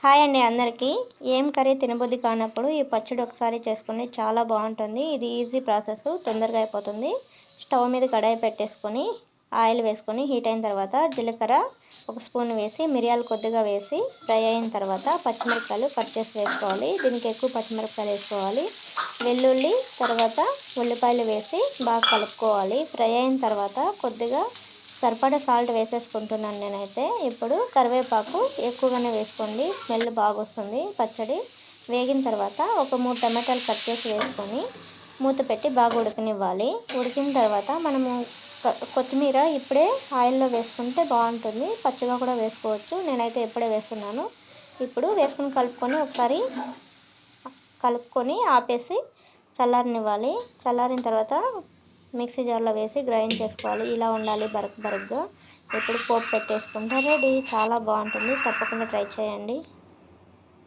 Hi అండి అందరికీ. ఏం కర్రీ తినబుద్ధి కానప్పుడు ఈ పచ్చడి ఒకసారి చేసుకోండి, చాలా బాగుంటుంది. ఇది ఈజీ ప్రాసెస్, తొందరగా అయిపోతుంది. స్టవ్ మీద కడాయి పెట్టేసుకొని ఆయిల్ వేసుకొని హీట్ అయిన తర్వాత జీలకర్ర ఒక స్పూన్ వేసి మిరియాలు కొద్దిగా వేసి ఫ్రై అయిన తర్వాత పచ్చిమిరపకాయలు కట్ చేసి వేసుకోవాలి. దీనికి ఎక్కువ పచ్చిమిరపకాయలు వేసుకోవాలి. వెల్లుల్లి తర్వాత ఉల్లిపాయలు వేసి బాగా కలుపుకోవాలి. ఫ్రై అయిన తర్వాత కొద్దిగా సరిపడా సాల్ట్ వేసేసుకుంటున్నాను నేనైతే. ఇప్పుడు కరివేపాకు ఎక్కువగానే వేసుకోండి, స్మెల్ బాగా వస్తుంది పచ్చడి. వేగిన తర్వాత ఒక 3 టమాటాలు కట్ చేసి వేసుకొని మూత పెట్టి బాగా ఉడకనివ్వాలి. ఉడికిన తర్వాత మనము కొత్తిమీర ఇప్పుడే ఆయిల్లో వేసుకుంటే బాగుంటుంది, పచ్చిగా కూడా వేసుకోవచ్చు. నేనైతే ఇప్పుడే వేస్తున్నాను. ఇప్పుడు వేసుకుని కలుపుకొని ఆపేసి చల్లారనివ్వాలి. చల్లారిన తర్వాత మిక్సీ జార్లో వేసి గ్రైండ్ చేసుకోవాలి. ఇలా ఉండాలి బరగ్గా. ఇప్పుడు పోపు పెట్టేసుకుంటే రెడీ. చాలా బాగుంటుంది, తప్పకుండా ట్రై చేయండి.